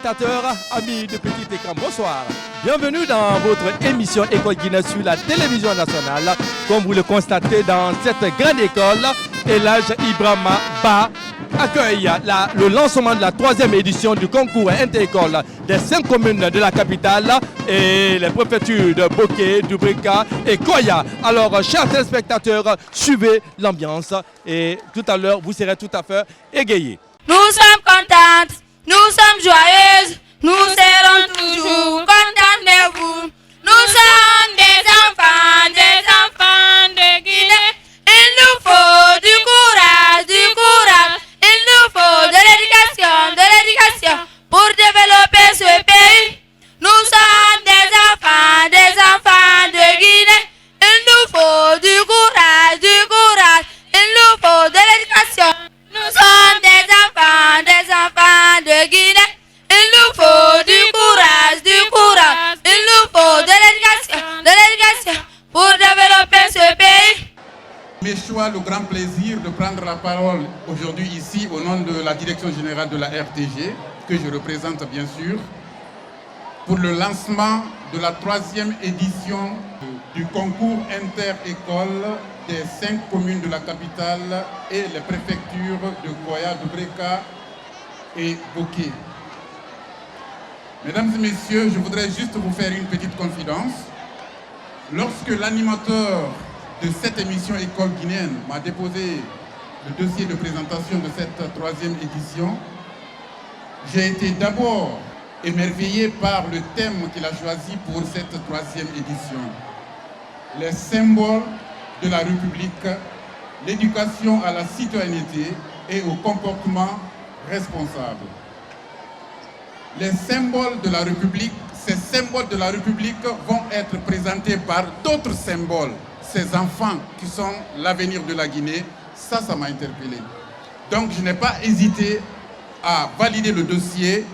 téléspectateurs, amis de petit écran, bonsoir. Bienvenue dans votre émission École Guinée sur la télévision nationale. Comme vous le constatez dans cette grande école, Elhadji Ibrahima Ba accueille le lancement de la 3e édition du concours inter-école des 5 communes de la capitale et les préfectures de Boké, Dubrika et Koya. Alors, chers téléspectateurs, suivez l'ambiance et tout à l'heure, vous serez tout à fait égayés. Nous sommes contentes, nous sommes joyeuses, nous serons toujours contentes de vous. Nous sommes des enfants de Guinée. Il nous faut du courage, il nous faut de l'éducation pour développer ce pays. Nous sommes des enfants de Guinée. Il nous faut du courage, il nous faut de l'éducation. Nous sommes des enfants de Guinée. Il nous faut du courage, il nous faut de l'éducation pour développer ce pays. Mes choix, le grand plaisir de prendre la parole aujourd'hui ici au nom de la direction générale de la RTG, que je représente bien sûr, pour le lancement de la 3e édition du concours inter-école des 5 communes de la capitale et les préfectures de Koya, Dubrika et Boké. Mesdames et messieurs, je voudrais juste vous faire une petite confidence. Lorsque l'animateur de cette émission École guinéenne m'a déposé le dossier de présentation de cette 3e édition, j'ai été d'abord émerveillé par le thème qu'il a choisi pour cette 3e édition. Les symboles de la République, l'éducation à la citoyenneté et au comportement responsable. Les symboles de la République, ces symboles de la République vont être présentés par d'autres symboles. Ces enfants qui sont l'avenir de la Guinée, ça m'a interpellé. Donc je n'ai pas hésité à valider le dossier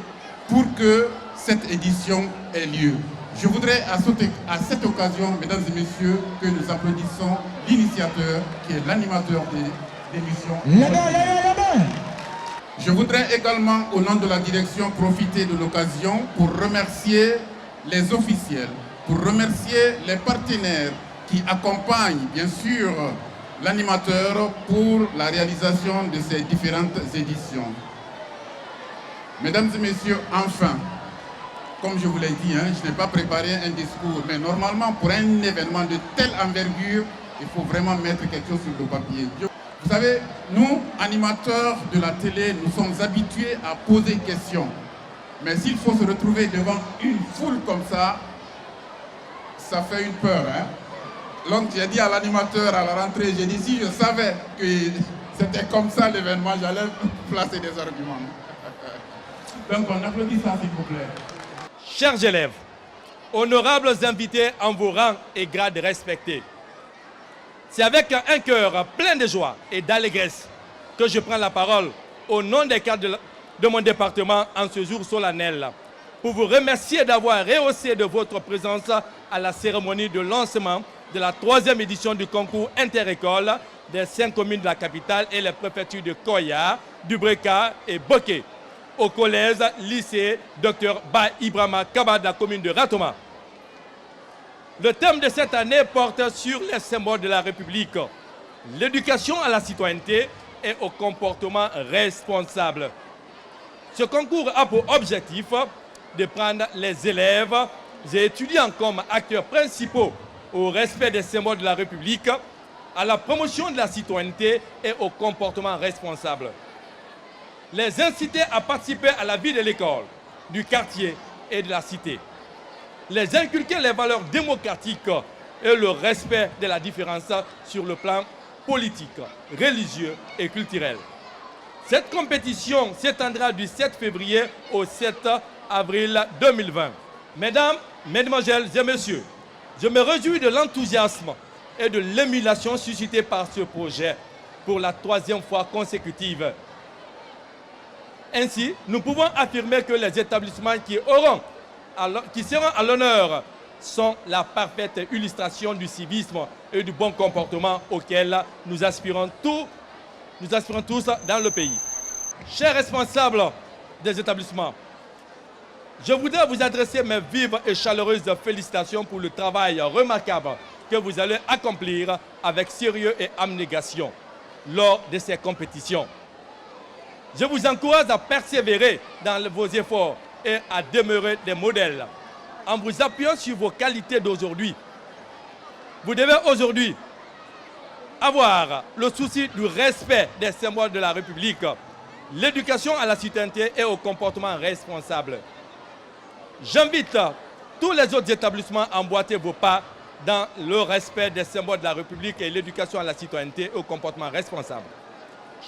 pour que cette édition ait lieu. Je voudrais à cette occasion, mesdames et messieurs, que nous applaudissons l'initiateur qui est l'animateur de l'émission. Je voudrais également, au nom de la direction, profiter de l'occasion pour remercier les officiels, pour remercier les partenaires qui accompagnent bien sûr l'animateur pour la réalisation de ces différentes éditions. Mesdames et messieurs, enfin, comme je vous l'ai dit, je n'ai pas préparé un discours, mais normalement pour un événement de telle envergure, il faut vraiment mettre quelque chose sur le papier. Vous savez, nous, animateurs de la télé, nous sommes habitués à poser questions. Mais s'il faut se retrouver devant une foule comme ça fait une peur. Donc j'ai dit à l'animateur à la rentrée, j'ai dit si je savais que c'était comme ça l'événement, j'allais placer des arguments. Donc on applaudit ça s'il vous plaît. Chers élèves, honorables invités en vos rangs et grades respectés, c'est avec un cœur plein de joie et d'allégresse que je prends la parole au nom des cadres de mon département en ce jour solennel pour vous remercier d'avoir rehaussé de votre présence à la cérémonie de lancement de la 3e édition du concours inter-école des 5 communes de la capitale et les préfectures de Koya, Dubrika et Boké, au collège, lycée, Dr Ba Ibrahima Kaba de la commune de Ratoma. Le thème de cette année porte sur les symboles de la République, l'éducation à la citoyenneté et au comportement responsable. Ce concours a pour objectif de prendre les élèves et étudiants comme acteurs principaux au respect des symboles de la République, à la promotion de la citoyenneté et au comportement responsable. Les inciter à participer à la vie de l'école, du quartier et de la cité. Les inculquer les valeurs démocratiques et le respect de la différence sur le plan politique, religieux et culturel. Cette compétition s'étendra du 7 février au 7 avril 2020. Mesdames, Mesdemoiselles et Messieurs, je me réjouis de l'enthousiasme et de l'émulation suscitée par ce projet pour la 3e fois consécutive. Ainsi, nous pouvons affirmer que les établissements qui seront à l'honneur sont la parfaite illustration du civisme et du bon comportement auquel nous aspirons tous dans le pays. Chers responsables des établissements, Je voudrais vous adresser mes vives et chaleureuses félicitations pour le travail remarquable que vous allez accomplir avec sérieux et abnégation lors de ces compétitions. Je vous encourage à persévérer dans vos efforts et à demeurer des modèles en vous appuyant sur vos qualités d'aujourd'hui. Vous devez aujourd'hui avoir le souci du respect des symboles de la République, l'éducation à la citoyenneté et au comportement responsable. J'invite tous les autres établissements à emboîter vos pas dans le respect des symboles de la République et l'éducation à la citoyenneté et au comportement responsable.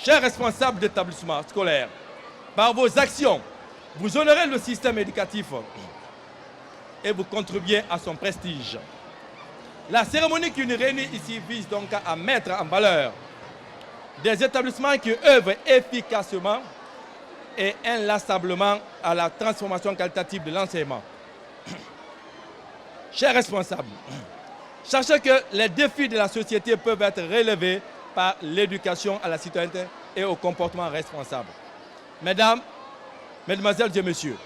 Chers responsables d'établissements scolaires, par vos actions, vous honorez le système éducatif et vous contribuez à son prestige. La cérémonie qui nous réunit ici vise donc à mettre en valeur des établissements qui œuvrent efficacement et inlassablement à la transformation qualitative de l'enseignement. Chers responsables, sachez que les défis de la société peuvent être relevés par l'éducation à la citoyenneté et au comportement responsable. Mesdames, Mesdemoiselles et Messieurs,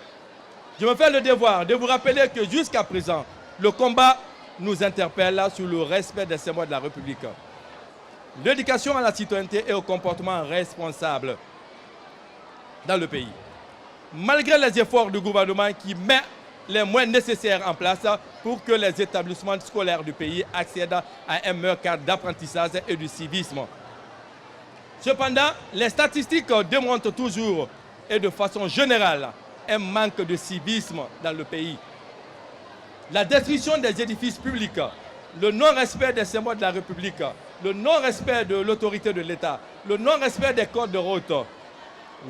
je me fais le devoir de vous rappeler que jusqu'à présent, le combat nous interpelle sur le respect des symboles de la République. L'éducation à la citoyenneté et au comportement responsable dans le pays. Malgré les efforts du gouvernement qui met les moyens nécessaires en place pour que les établissements scolaires du pays accèdent à un meilleur cadre d'apprentissage et du civisme. Cependant, les statistiques démontrent toujours et de façon générale un manque de civisme dans le pays. La destruction des édifices publics, le non-respect des symboles de la République, le non-respect de l'autorité de l'État, le non-respect des codes de route,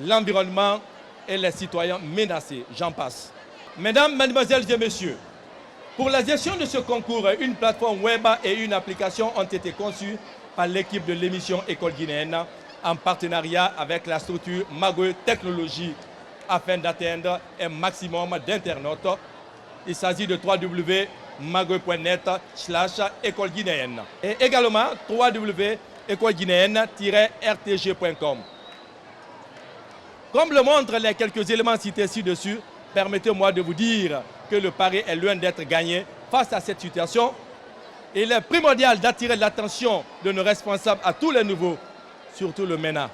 l'environnement et les citoyens menacés, j'en passe. Mesdames, Mesdemoiselles et Messieurs, pour la gestion de ce concours, une plateforme web et une application ont été conçues par l'équipe de l'émission École guinéenne en partenariat avec la structure Magoy Technologies afin d'atteindre un maximum d'internautes. Il s'agit de www.magoy.net/école guinéenne et également www.écoleguinéenne-rtg.com. Comme le montrent les quelques éléments cités ci-dessus, permettez-moi de vous dire que le pari est loin d'être gagné face à cette situation. Il est primordial d'attirer l'attention de nos responsables à tous les niveaux, surtout le MENA,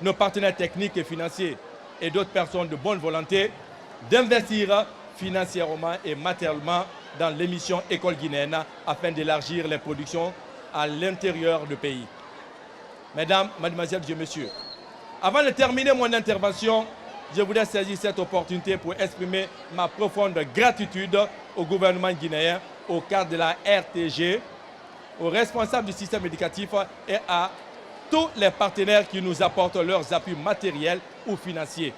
nos partenaires techniques et financiers et d'autres personnes de bonne volonté, d'investir financièrement et matériellement dans l'émission École guinéenne afin d'élargir les productions à l'intérieur du pays. Mesdames, Mademoiselles et Messieurs, avant de terminer mon intervention, je voudrais saisir cette opportunité pour exprimer ma profonde gratitude au gouvernement guinéen, au cadre de la RTG, aux responsables du système éducatif et à tous les partenaires qui nous apportent leurs appuis matériels ou financiers,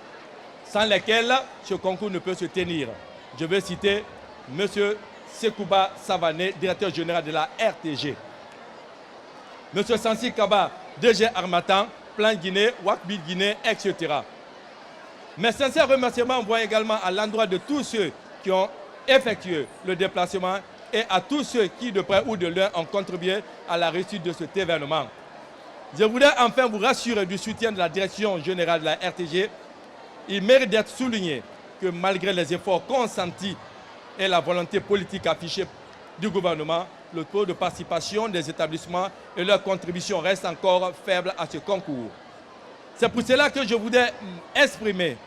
sans lesquels ce concours ne peut se tenir. Je vais citer M. Sekouba Savané, directeur général de la RTG, M. Sansi Kaba, DG Armatan, Plan Guinée, Wakbil Guinée, etc. Mes sincères remerciements vont également à l'endroit de tous ceux qui ont effectué le déplacement et à tous ceux qui, de près ou de loin, ont contribué à la réussite de cet événement. Je voudrais enfin vous rassurer du soutien de la direction générale de la RTG. Il mérite d'être souligné que malgré les efforts consentis et la volonté politique affichée du gouvernement, le taux de participation des établissements et leur contribution reste encore faible à ce concours. C'est pour cela que je voudrais exprimer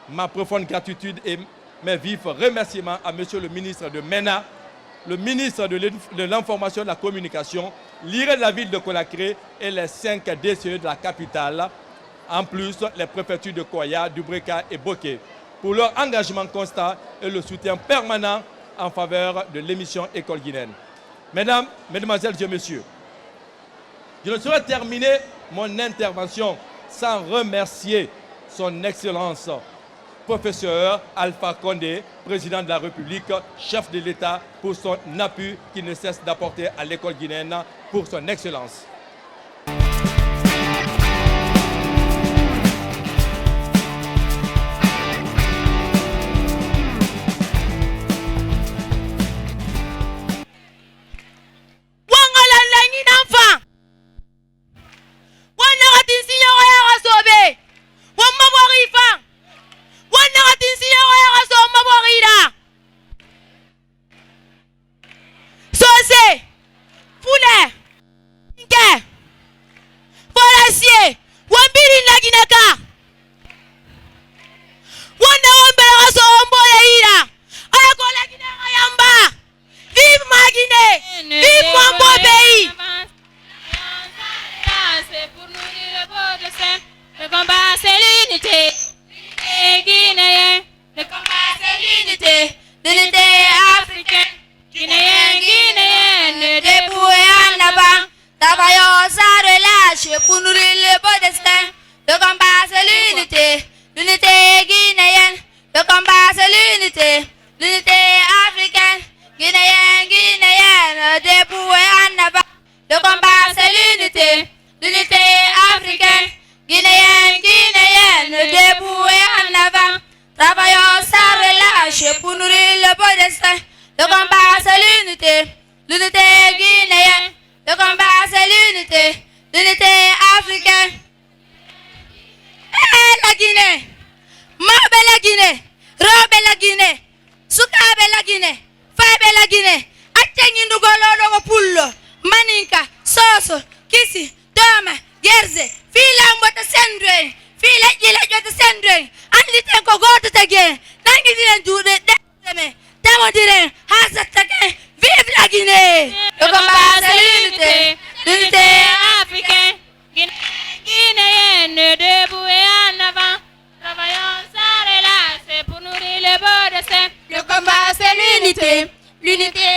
ma profonde gratitude et mes vifs remerciements à Monsieur le ministre de MENA, le ministre de l'Information et de la Communication, l'IRE de la ville de Conakry et les 5 DCE de la capitale, en plus les préfectures de Koya, Dubreka et Boké, pour leur engagement constant et le soutien permanent en faveur de l'émission École guinéenne. Mesdames, Mesdemoiselles et Messieurs, je ne saurais terminer mon intervention sans remercier son Excellence, professeur Alpha Condé, président de la République, chef de l'État, pour son appui qu'il ne cesse d'apporter à l'école guinéenne pour son excellence. l'unité, l'unité africaine. Guinéens, Guinéennes, debout et en avant. Travaillons sans relâche pour nourrir le beau destin. Le combat c'est l'unité, l'unité guinéenne. Le combat c'est l'unité, l'unité africaine. Guinéens, Guinéennes, debout et en avant. Le combat c'est l'unité, l'unité africaine. Guinéens, Guinéennes, debout et en avant. Travaillons sans relâche pour nourrir le beau destin. Le combat c'est l'unité, l'unité guinéenne. Le combat c'est l'unité, l'unité africaine. Eh la Guinée, Mabe la Guinée, Robe la Guinée, Sukabe la Guinée, Fabe la Guinée, Atengi Ndugolo Pullo, Maninka, Soso, Kisi, Doma, Gerze, Fila Mbota Sendre, Fila Jila Jota Sendre, Anliten ko goto tage, Nangi Diren Dude, Deme, Tamo Diren, Hazat tage, vive la Guinée! Le combat c'est l'unité, l'unité africaine. Guinéenne, debout et en avant. Travaillons sans relâche pour nourrir le beau destin. Le combat c'est l'unité, l'unité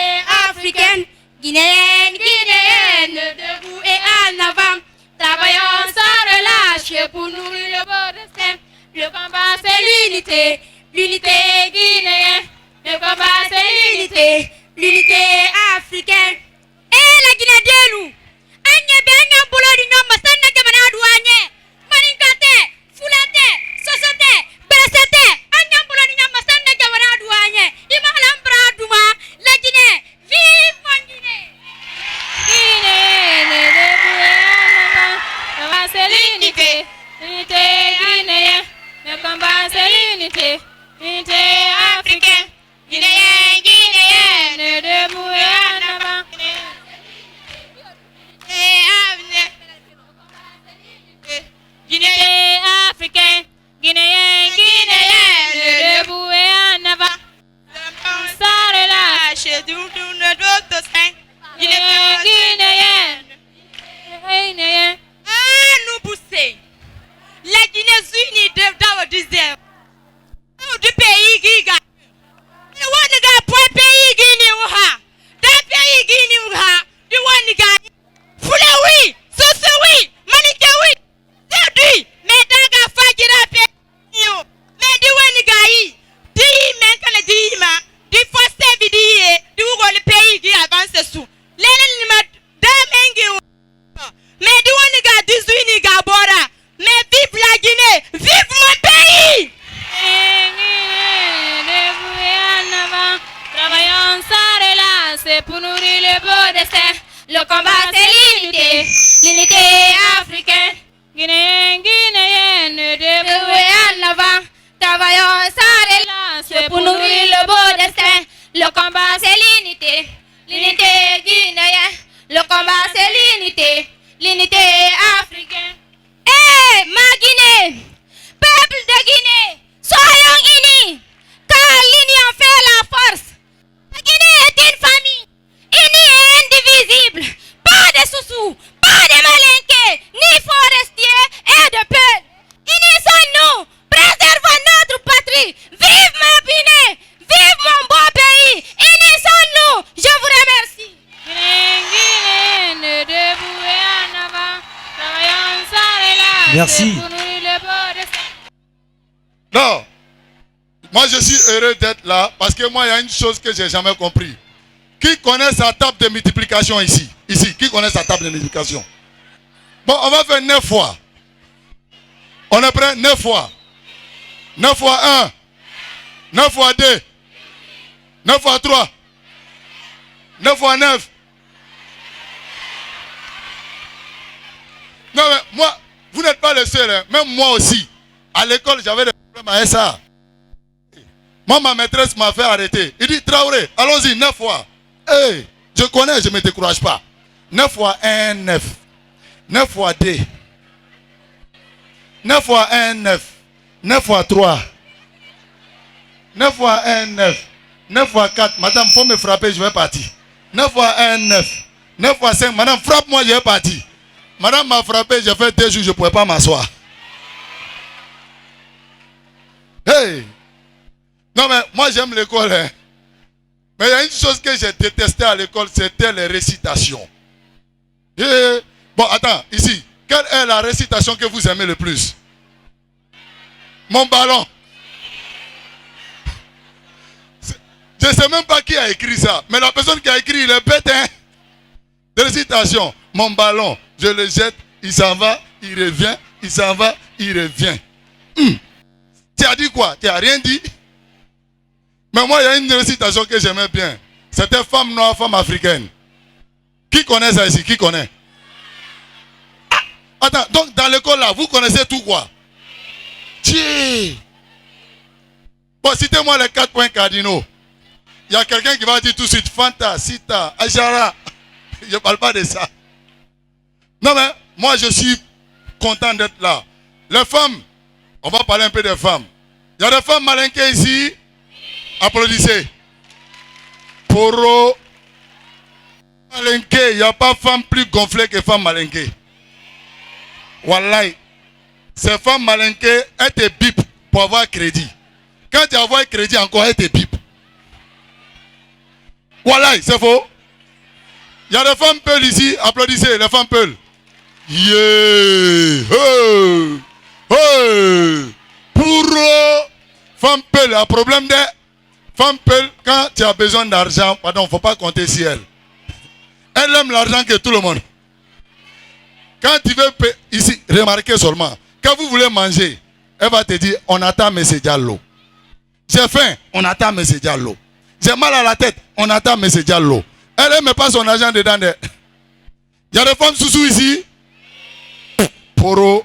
africaine. Guinéenne, Guinéenne, debout et en avant. Travaillons sans relâche pour nourrir le beau destin. Le combat c'est l'unité, l'unité guinéenne. Le combat c'est l'unité, l'unité africaine. Eh la Guinée d'Elou. Anye benye bulo di nyoma sanna jamana douanye. Maninkate, fulate, sosote, beresete. Anye bulo di nyoma sanna jamana douanye. Ima alambra duma. La Guinée, vive mon Guinée. Guinée, le combat c'est l'unité, l'unité guinéenne. Le combat c'est l'unité, l'unité africaine. Guinéen, Guinéenne, debout et en avant. Guinée africaine, Guinéen, Guinéenne, debout et en avant. Sans relâche, d'autres cinq. Guinéen, Guinéenne, Guinéen. Nous pousser. La Guinée unie dans le désert. Du pays qui gagne. One guy point pays Guinea uha. That pays Guinea uha. The one guy. Fule oui. So oui. Manike oui. Zedui. Medaga fajira pe. Yo. Me the one guy. Di men kala di ma. Di first video. Di ugo le pays qui avance sous. Lele ni ma da mengi. Me the one guy disuni gabora. Me vive la Guinée. Vive mon pays. Travaillons sans relâche pour nourrir le beau destin. Le combat c'est l'unité, l'unité africaine. Guinéen, Guinéenne, debout et en avant. Travaillons sans relâche pour nourrir le beau destin. Le combat c'est l'unité, l'unité guinéenne. Le combat c'est l'unité, l'unité africaine. Eh, ma Guinée, peuple de Guinée, soyons unis, car l'union fait la force. La Guinée est une famille, unie et indivisible. Pas de sous-sous, pas de malinqués, ni forestiers et de peuple. Unissons-nous, préservons notre patrie. Vive ma Guinée, vive mon beau pays. Unissons-nous, je vous remercie. Guinée, debout et en avant, travaillons sans relâche. Merci. Non. Moi, je suis heureux d'être là parce que moi, il y a une chose que je n'ai jamais compris. Qui connaît sa table de multiplication ici? Ici, qui connaît sa table de multiplication? Bon, on va faire 9 fois. On est prêt? 9 fois. 9 fois 1. 9 fois 2. 9 fois 3. 9 fois 9. Non, mais moi, vous n'êtes pas le seul. Hein. Même moi aussi. À l'école, j'avais des problèmes à ça. Moi, ma maîtresse m'a fait arrêter. Il dit, Traoré, allons-y, 9 fois. Hey, je connais, je ne me décourage pas. 9 fois 1, 9. 9 fois 2. 9 fois 1, 9. 9 fois 3. 9 fois 1, 9. 9 fois 4. Madame, il faut me frapper, je vais partir. 9 fois 1, 9. 9 fois 5. Madame, frappe-moi, je vais partir. Madame m'a frappé, j'ai fait 2 jours, je ne pouvais pas m'asseoir. Hey! Non, mais moi j'aime l'école. Hein. Mais il y a une chose que j'ai détesté à l'école, c'était les récitations. Bon, attends, ici. Quelle est la récitation que vous aimez le plus? Mon ballon. Je ne sais même pas qui a écrit ça. Mais la personne qui a écrit, il est bête. Hein? Récitation. Mon ballon, je le jette, il s'en va, il revient, il s'en va, il revient. Tu as dit quoi? Tu n'as rien dit? Mais moi, il y a une récitation que j'aimais bien. C'était femme noire, femme africaine. Qui connaît ça ici? Qui connaît? Ah, attends, donc dans l'école là, vous connaissez tout quoi? Tiens. Bon, citez-moi les 4 points cardinaux. Il y a quelqu'un qui va dire tout de suite Fanta, Sita, Ajara. Je ne parle pas de ça. Non mais, moi je suis content d'être là. Les femmes, on va parler un peu des femmes. Il y a des femmes malinquées ici. Applaudissez. Poro. Malinquées, il n'y a pas femme plus gonflée que femme malinquée. Wallahi. Ces femmes malinquées, elles te bip pour avoir crédit. Quand tu as crédit encore, elles te bip. Wallahi, c'est faux. Il y a des femmes peules ici. Applaudissez, les femmes peules. Yeah. Hey. Hey. Pour femme peule, un problème de femme peule, quand tu as besoin d'argent, pardon, il ne faut pas compter sur elle. Elle aime l'argent que tout le monde. Quand tu veux payer, ici, remarquez seulement, quand vous voulez manger, elle va te dire, on attend M. Diallo. J'ai faim, on attend M. Diallo. J'ai mal à la tête, on attend M. Diallo. Elle ne met pas son argent dedans. Il y a des femmes sous ici. Poro.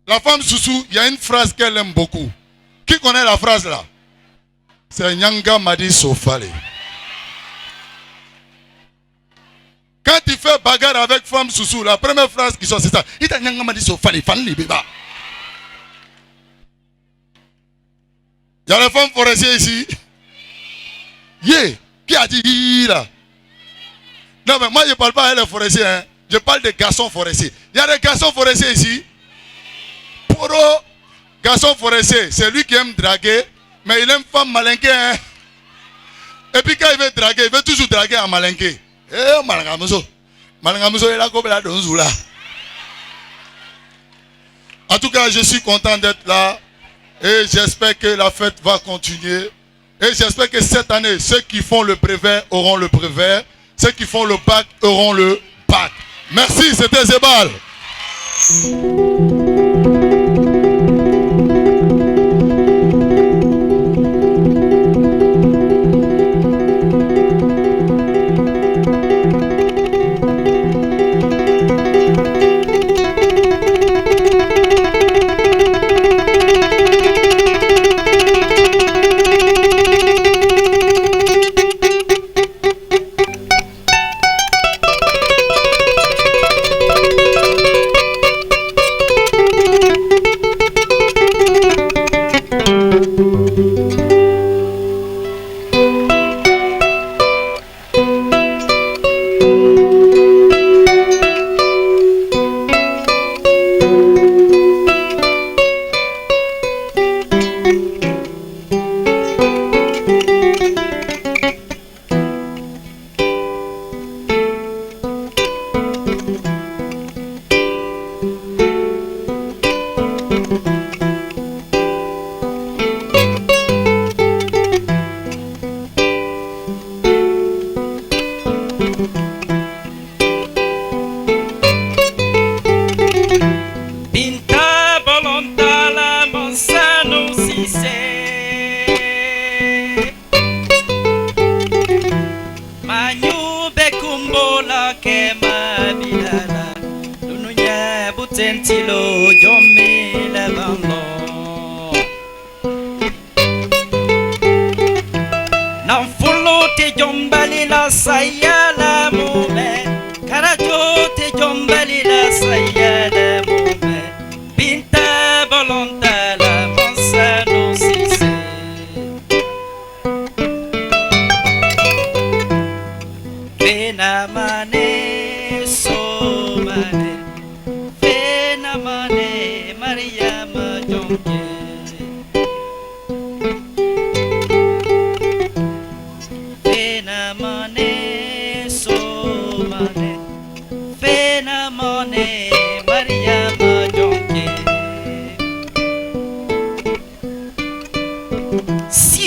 La femme Soussou, il y a une phrase qu'elle aime beaucoup. Qui connaît la phrase là? C'est Nyanga Madi Sofale. Quand tu fais bagarre avec femme Soussou, la première phrase qui sort c'est ça. Il t'a Nyanga Madi Sofale, fan li beba. Il y a les femmes forestières ici. Yeah. Qui a dit là? Non mais moi je ne parle pas à les forestiers. Hein. Je parle des garçons forestiers. Il y a des garçons forestiers ici. Poro, garçon forestier, c'est lui qui aime draguer, mais il aime femme malinquée. Hein? Et puis quand il veut draguer, il veut toujours draguer en malinqué. Eh, Malangamuso. Malangamuso est là comme la donzoula. En tout cas, je suis content d'être là. Et j'espère que la fête va continuer. Et j'espère que cette année, ceux qui font le brevet auront le brevet. Ceux qui font le bac auront le bac. Merci, c'était Zebal.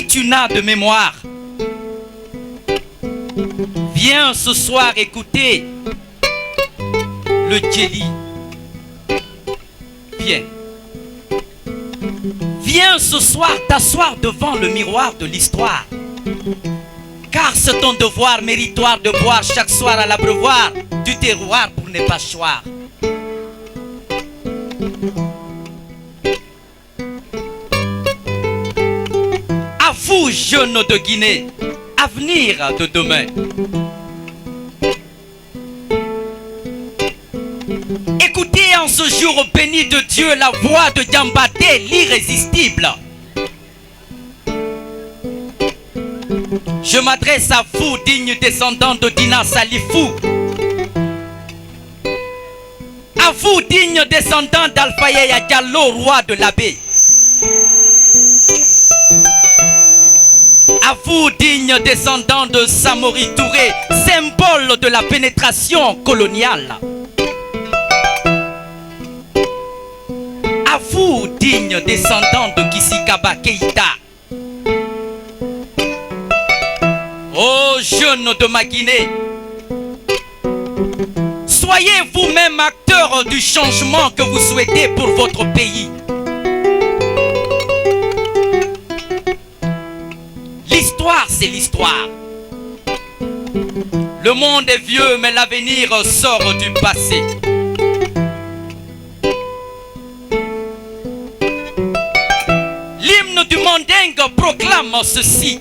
Si tu n'as de mémoire, viens ce soir écouter le Djeli. Viens. Viens ce soir t'asseoir devant le miroir de l'histoire. Car c'est ton devoir méritoire de boire chaque soir à l'abreuvoir du terroir pour ne pas choir. À vous, jeunes de Guinée, avenir de demain. Écoutez en ce jour béni de Dieu la voix de Diambaté, l'irrésistible. Je m'adresse à vous, dignes descendants de Dina Salifou. À vous, dignes descendants d'Alpha Yaya Diallo, roi de l'abbé. À vous, dignes descendants de Samori Touré, symbole de la pénétration coloniale. À vous, dignes descendants de Kisikaba Keïta. Ô jeunes de ma Guinée, soyez vous-même acteurs du changement que vous souhaitez pour votre pays. L'histoire, c'est l'histoire. Le monde est vieux, mais l'avenir sort du passé. L'hymne du Mandingue proclame ceci.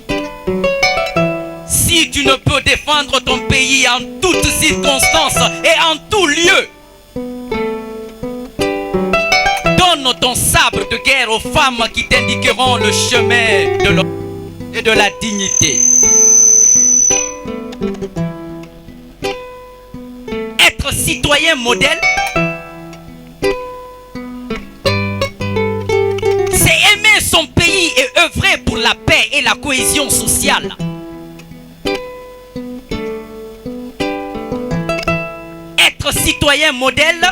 Si tu ne peux défendre ton pays en toutes circonstances et en tout lieu, donne ton sabre de guerre aux femmes qui t'indiqueront le chemin de l'honneur et de la dignité. Être citoyen modèle, c'est aimer son pays et œuvrer pour la paix et la cohésion sociale. Être citoyen modèle,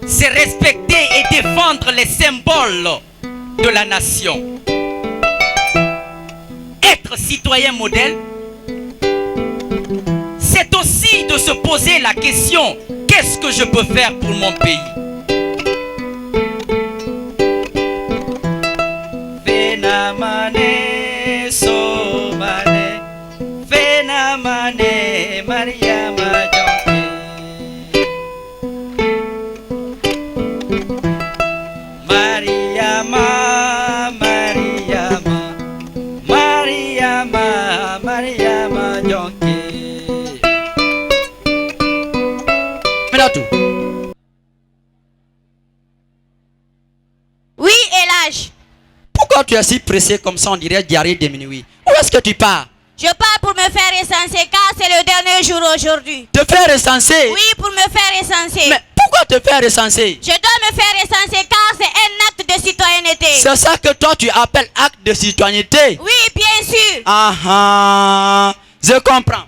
c'est respecter et défendre les symboles de la nation. Être citoyen modèle, c'est aussi de se poser la question: qu'est-ce que je peux faire pour mon pays? Fenamane somane, fenamane Mariama Jonke. Mariama, Mariama, Mariama, Mariama Jonke. Minatou. Oui, Elage. Pourquoi tu es si pressé comme ça, on dirait diarrhée de minuit? Où est-ce que tu pars? Je pars pour me faire recenser car c'est le dernier jour aujourd'hui. Te faire recenser? Oui, pour me faire recenser. Mais pourquoi te faire recenser? Je dois me faire recenser car c'est un acte de citoyenneté. C'est ça que toi tu appelles acte de citoyenneté? Oui, bien sûr. Ah ah, je comprends.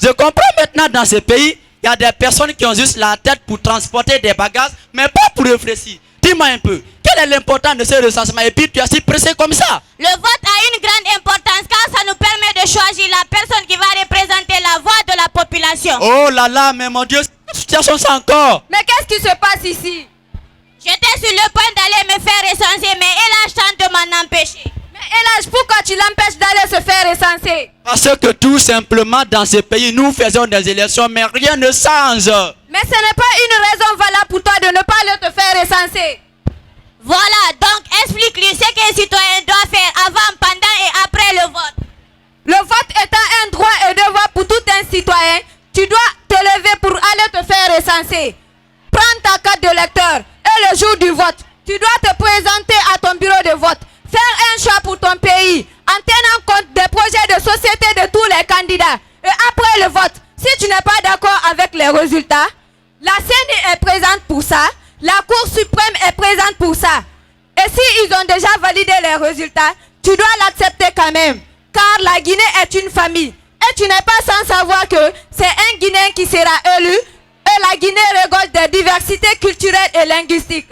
Je comprends maintenant dans ce pays, il y a des personnes qui ont juste la tête pour transporter des bagages, mais pas pour réfléchir. Dis-moi un peu, quel est l'importance de ce recensement et puis tu es si pressé comme ça? Le vote a une grande importance car ça nous permet de choisir la personne qui va représenter la voix de la population. Oh là là, mais mon Dieu, situation ça encore. Mais qu'est-ce qui se passe ici? J'étais sur le point d'aller me faire recenser, mais Elage tente de m'en empêcher. Mais Elage, pourquoi tu l'empêches d'aller se faire recenser? Parce que tout simplement dans ce pays, nous faisons des élections, mais rien ne change. Mais ce n'est pas une raison valable pour toi de ne pas aller te faire recenser. Voilà, donc explique-lui ce qu'un citoyen doit faire avant, pendant et après le vote. Le vote étant un droit et devoir pour tout un citoyen, tu dois te lever pour aller te faire recenser. Prends ta carte de lecteur et le jour du vote, tu dois te présenter à ton bureau de vote. Faire un choix pour ton pays en tenant compte des projets de société de tous les candidats. Et après le vote, si tu n'es pas d'accord avec les résultats, la CENI est présente pour ça, la Cour suprême est présente pour ça. Et s'ils ont déjà validé les résultats, tu dois l'accepter quand même. Car la Guinée est une famille. Et tu n'es pas sans savoir que c'est un Guinéen qui sera élu. Et la Guinée regorge de diversité culturelle et linguistique.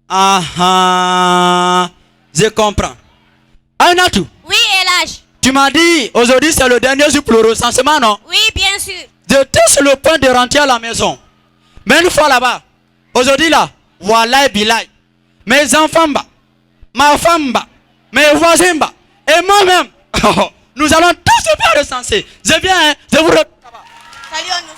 Ah ah, je comprends. Aïnatou, Oui, Elage. tu m'as dit aujourd'hui c'est le dernier jour pour le recensement, non? Oui, bien sûr. J'étais sur le point de rentrer à la maison. Mais une fois là-bas, aujourd'hui là, voilà bilay. Mes enfants bas, ma femme bas, mes voisins bas, et moi-même, nous allons tous se faire recenser. Je viens, hein, je vous retrouve. Salut, nous.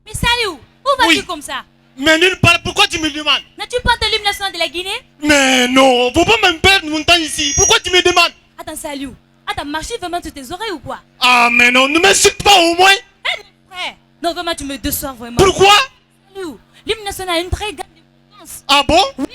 Mais salut, où vas-tu Oui. comme ça? Mais nulle part, pourquoi tu me demandes? N'as-tu pas entendu l'hymne national de la Guinée? Mais non, faut pas me perdre mon temps ici. Pourquoi tu me demandes? Attends, salut. Attends, marcher vraiment sur tes oreilles ou quoi? Ah, mais non, ne m'insulte pas au moins. Eh, mon frère. Non, vraiment, tu me déçois vraiment. Pourquoi? Salut, l'hymne national a une très grande importance. Ah bon? Oui.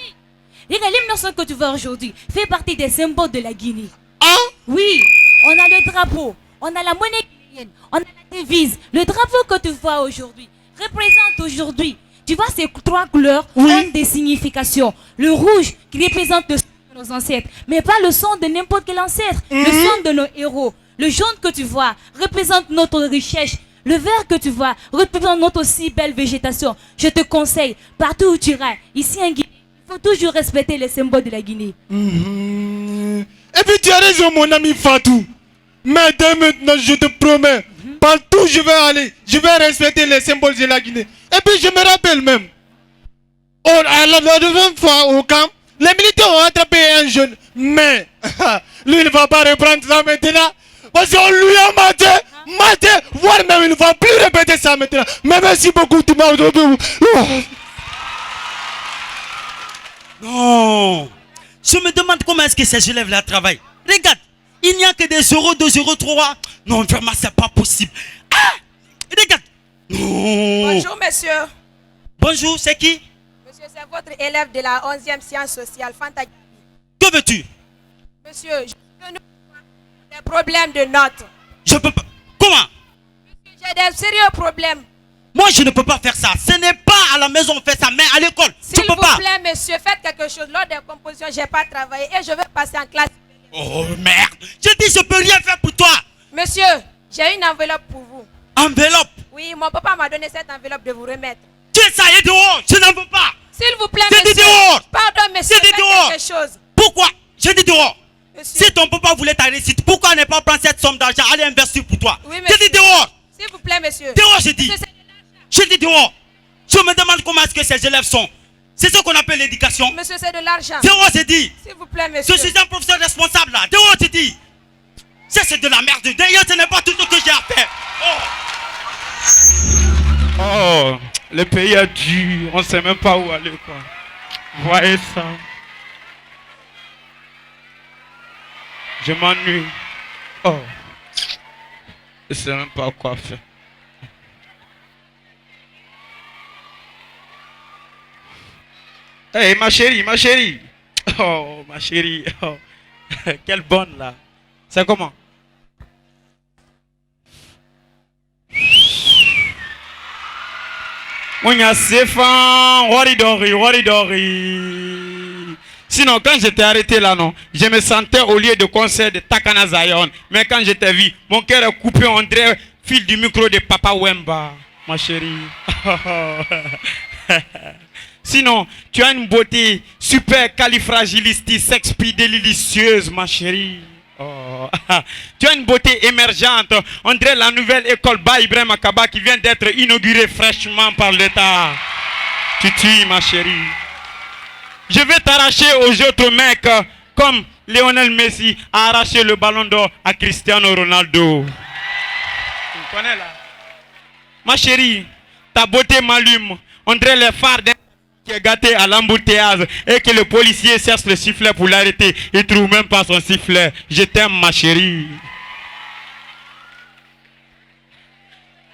Regarde, l'hymne national que tu vois aujourd'hui fait partie des symboles de la Guinée. Ah? Oui, on a le drapeau, on a la monnaie guinéenne, on a la devise. Le drapeau que tu vois aujourd'hui représente aujourd'hui. Tu vois, ces trois couleurs ont des significations. Le rouge qui représente le sang de nos ancêtres, mais pas le sang de n'importe quel ancêtre, le sang de nos héros. Le jaune que tu vois représente notre richesse. Le vert que tu vois représente notre si belle végétation. Je te conseille, partout où tu iras, ici en Guinée, il faut toujours respecter les symboles de la Guinée. Et puis tu as raison, mon ami Fatou. Mais dès maintenant, je te promets, partout où je vais aller, je vais respecter les symboles de la Guinée. Et puis je me rappelle même, à la deuxième fois au camp, les militaires ont attrapé un jeune. Mais lui, il ne va pas reprendre ça maintenant. Parce qu'on lui a maté, voire même il ne va plus répéter ça maintenant. Mais merci beaucoup, tu m'as retrouvé. Non. Je me demande comment est-ce que ces élèves-là travaillent. Regarde, il n'y a que des 0,2, 0,3. Non, vraiment, c'est pas possible. Ah! Regarde. Non. Bonjour, monsieur. Bonjour, c'est qui? Monsieur, c'est votre élève de la 11e science sociale, Fanta. Que veux-tu? Monsieur, je suis venu pour des problèmes de notes. Je peux pas. Comment? J'ai des sérieux problèmes. Moi, je ne peux pas faire ça. Ce n'est pas à la maison on fait ça, mais à l'école. Tu S'il peux vous pas. plaît, monsieur, faites quelque chose. Lors des compositions, je n'ai pas travaillé et je vais passer en classe. Oh merde. Je dis, je peux rien faire pour toi. Monsieur, j'ai une enveloppe pour vous. Enveloppe. Oui, mon papa m'a donné cette enveloppe de vous remettre. Tu es ça, et dehors. Je n'en veux pas. S'il vous plaît, J'ai dit monsieur. dehors. Pardon, monsieur, J'ai dit faites dehors. quelque chose. Pourquoi? Je dis dehors. Monsieur. Si ton papa voulait ta réussite, pourquoi ne pas prendre cette somme d'argent, aller investir pour toi? Oui, Je monsieur. dis dehors. S'il vous plaît, monsieur. Dehors, je dis. Monsieur, c'est- Je dis dehors. Je me demande comment est-ce que ces élèves sont. C'est ce qu'on appelle l'éducation. Monsieur, c'est de l'argent. Dehors, je dis. S'il vous plaît, monsieur. Je suis un professeur responsable là. Dehors, je dis. Ça, c'est de la merde. D'ailleurs, ce n'est pas tout ce que j'ai à faire. Oh. Oh, le pays est dur, on ne sait même pas où aller quoi. Voyez ça. Je m'ennuie. Oh, je ne sais même pas quoi faire. Hey, ma chérie, ma chérie. Oh, ma chérie. Oh. Quelle bonne là. C'est comment? Monia Stéphane, Waridori. Sinon, quand j'étais arrêté là, non, je me sentais au lieu de concert de Takana Zion. Mais quand je t'ai vu, mon cœur est coupé, on dirait fil du micro de Papa Wemba, ma chérie. Sinon, tu as une beauté super califragilistique, sexpidélicieuse, ma chérie. Oh. Tu as une beauté émergente. On dirait la nouvelle école Ba Ibrahim Akaba qui vient d'être inaugurée fraîchement par l'État. Tu tues, ma chérie. Je vais t'arracher aux autres mecs comme Lionel Messi a arraché le ballon d'or à Cristiano Ronaldo. Tu me connais là? Ma chérie, ta beauté m'allume. On dirait les phares d'un qui est gâté à l'embouteillage et que le policier cherche le sifflet pour l'arrêter. Il ne trouve même pas son sifflet. Je t'aime, ma chérie.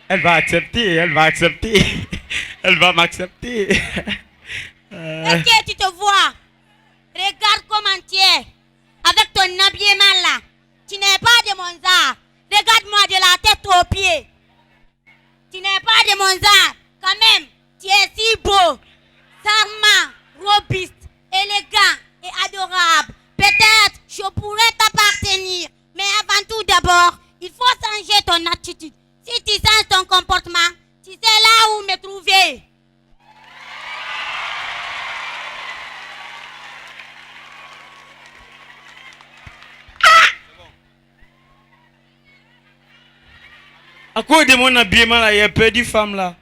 Elle va accepter, elle va accepter. Elle va m'accepter. Ok, tu te vois. Regarde comment tu es. Avec ton habillement là. Tu n'es pas de mon genre. Regarde-moi de la tête aux pieds. Tu n'es pas de mon genre. Quand même, tu es si beau. Charmant, robuste, élégant et adorable. Peut-être je pourrais t'appartenir. Mais avant tout d'abord, il faut changer ton attitude. Si tu changes ton comportement, tu sais là où me trouver. À cause de mon habillement là, il y a perdu femme là.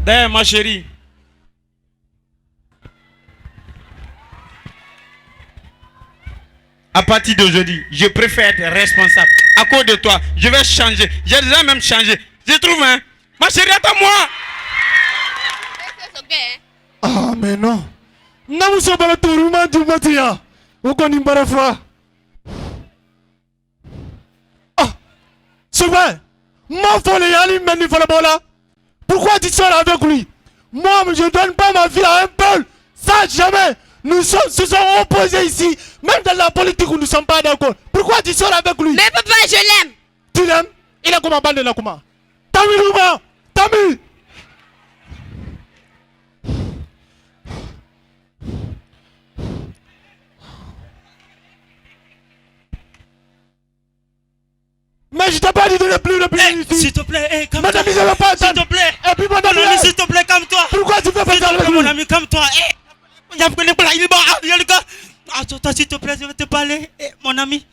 D'ailleurs, ma chérie. À partir d'aujourd'hui, je préfère être responsable. À cause de toi, je vais changer. J'ai déjà même changé. Je trouve, hein. Ma chérie, attends-moi. Ah, mais non. Non, vous savez pas le tour, du matin. Vous connaissez pas la foi. Ah, c'est vrai. Moi, faut les aller, mais il faut la bola. Pourquoi tu sors avec lui? Moi, je ne donne pas ma vie à un peuple. Ça, jamais. Nous se sommes opposés ici. Même dans la politique, nous ne sommes pas d'accord. Pourquoi tu sors avec lui? Mais papa, je l'aime. Tu l'aimes? Il a comment parler là, comment? T'as mis Rouba? T'as mis? Mais je t'ai pas dit de ne plus ici. S'il te plaît, calme-toi. Madame, je ne vais pas s'il te plaît. Et puis, madame, Mon ami, s'il te plaît, calme-toi. Pourquoi tu fais pas ça avec lui? Mon ami, calme-toi. Attends, s'il te plaît, je vais te parler. Mon ami.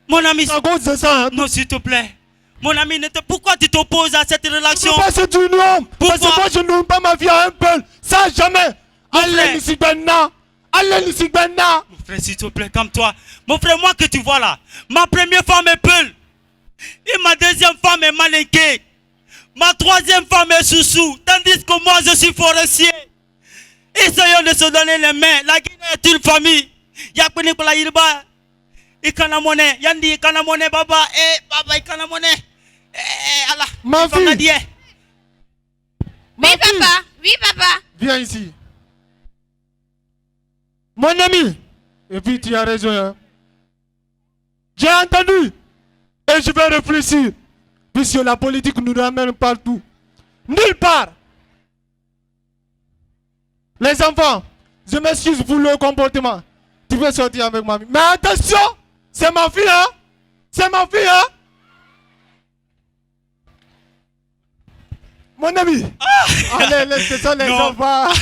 Mon ami. À cause de ça. Non, s'il te plaît. Mon ami, pourquoi tu t'opposes à cette relation? Pourquoi cette union? Parce que moi, je ne donne pas ma vie à un peuple. Ça, jamais. Allez, ici, maintenant. Allez, ici, maintenant. Mon frère, s'il te plaît, calme-toi. Mon frère, moi que tu vois là, ma première femme est Peul. Et ma deuxième femme est Malinké. Ma troisième femme est Soussou. Tandis que moi, je suis forestier. Essayons de se donner les mains. La Guinée est une famille. Yakuni pour la Yilba. Ikanamone. Yandi Ikanamone, Baba. Baba Ikanamone. Allah. Ma fille. Oui, papa. Oui, papa. Viens ici. Mon ami. Et puis, tu as raison. Hein. J'ai entendu. Et je vais réfléchir. Puisque la politique nous ramène partout. Nulle part. Les enfants, je m'excuse pour le comportement. Tu peux sortir avec mamie. Mais attention, c'est ma fille, hein. C'est ma fille, hein. Mon ami. Allez, laissez ça les enfants.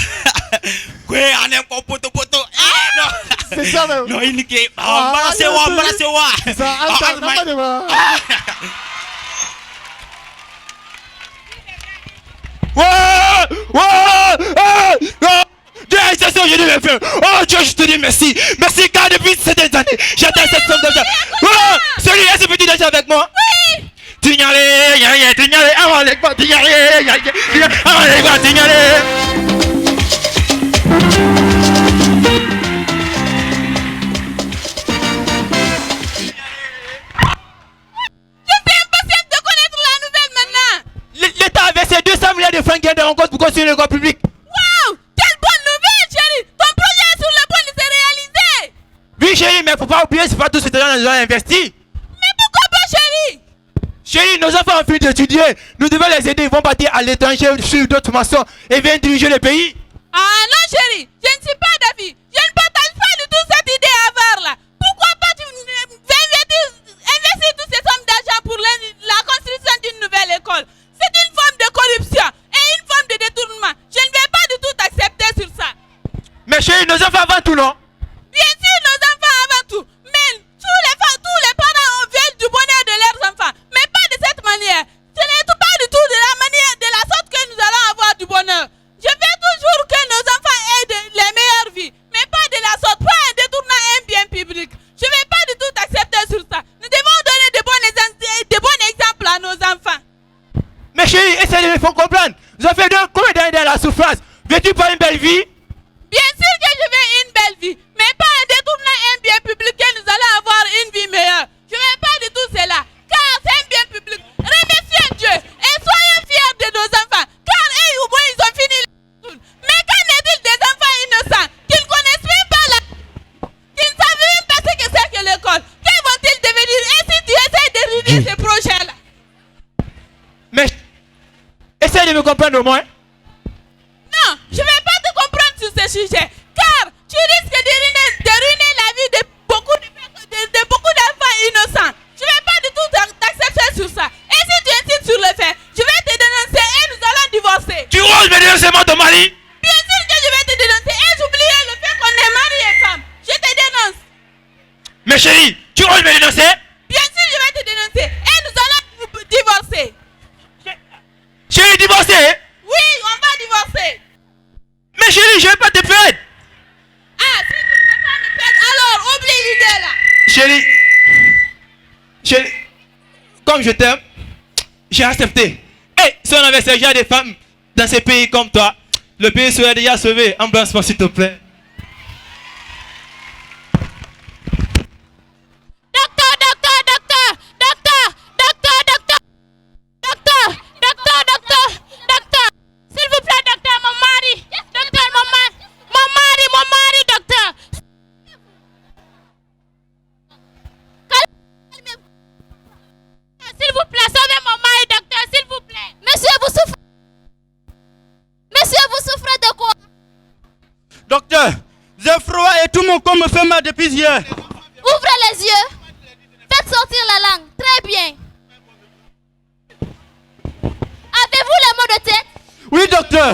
Oui, on est pour poto. Non. C'est ça même. Non, il est. Embrassez-moi. C'est ça, attends, je dis mes frères. Oh Dieu, je te dis merci. Merci car depuis ces années, j'attends cette somme d'argent. Oh, celui-là, ce petit déjà avec moi. Oui. Tignalé, tignalé, avec moi, tignalé, avec moi, tignalé. L'État a versé 200 milliards de francs de rencontre pour construire une école publique. Waouh! Quelle bonne nouvelle, chérie! Ton projet est sur le point de se réaliser! Oui, chérie, mais il ne faut pas oublier, c'est pas tout cet argent que nous avons investi. Mais pourquoi pas, chérie? Chérie, nos enfants ont fini d'étudier. Nous devons les aider. Ils vont partir à l'étranger sur d'autres maçons et viennent diriger le pays. Ah non, chérie, je ne suis pas d'avis. Je ne partage pas du tout cette idée à avoir là. Pourquoi pas tu investir toutes ces sommes d'argent pour la construction d'une nouvelle école? C'est une forme de corruption et une forme de détournement. Je ne vais pas du tout accepter sur ça. Mais chérie, nos enfants avant tout, non? Bien sûr, nos enfants avant tout. Mais tous les parents veulent du bonheur de leurs enfants. Mais pas de cette manière. Ce n'est pas du tout de la manière, de la sorte que nous allons avoir du bonheur. Je veux toujours que nos enfants aient les meilleures vies. Mais pas de la sorte, pas en détournant un bien public. Je ne vais pas du tout accepter sur ça. Nous devons donner de bons exemples à nos enfants. Mais chérie, essayez de me faire comprendre. Vous avez fait combien d'années dans la souffrance? Veux-tu pas une belle vie? Bien sûr que je veux une belle vie, mais pas en détournant un bien public que nous allons avoir une vie meilleure. Je ne veux pas du tout cela, car c'est un bien public. Remerciez Dieu et soyez fiers de nos enfants, car eux ou moi ils ont fini l'école. Mais qu'en est-il des enfants innocents qui ne connaissent même pas qui ne savent même pas ce que c'est que l'école? Que vont-ils devenir? Et si tu essaies de réduire ces projets-là? Mais essaye de me comprendre au moins. Non, je ne vais pas te comprendre sur ce sujet, car tu risques de ruiner Mais chérie, tu oses me dénoncer? Bien sûr, je vais te dénoncer. Et nous allons vous divorcer. Chérie, divorcer? Oui, on va divorcer. Mais chérie, je vais pas te perdre. Ah, si tu ne peux pas me perdre, alors oublie l'idée là. Chérie, comme je t'aime, j'ai accepté. Et si on avait déjà des femmes dans ces pays comme toi, le pays serait déjà sauvé. Embrasse-moi s'il te plaît. S'il vous plaît, docteur, mon mari. Docteur, mon mari, docteur. S'il vous plaît, sauvez mon mari, docteur, s'il vous plaît. Monsieur, vous souffrez de quoi? Docteur, j'ai froid et tout mon corps me fait mal depuis hier. Ouvrez les yeux. Faites sortir la langue. Très bien. Avez-vous les maux de tête? Oui, docteur.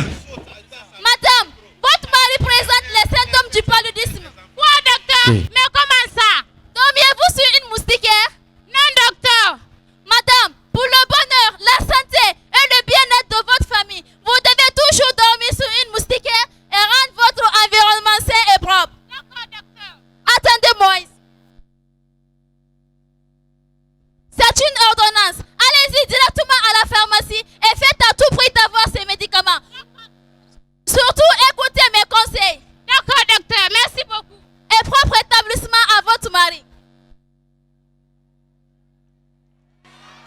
Madame, votre mari présente les symptômes du paludisme. Quoi, docteur? Mais comment ça? Dormiez-vous sur une moustiquaire? Non, docteur. Madame, pour le bonheur, la santé et le bien-être de votre famille, vous devez toujours dormir sur une moustiquaire et rendre votre environnement sain et propre. D'accord, docteur. Attendez, Moïse. C'est une ordonnance. Allez-y directement à la pharmacie et faites à tout prix d'avoir ces médicaments. Surtout, écoutez mes conseils. D'accord, docteur. Merci beaucoup. Et propre établissement à votre mari.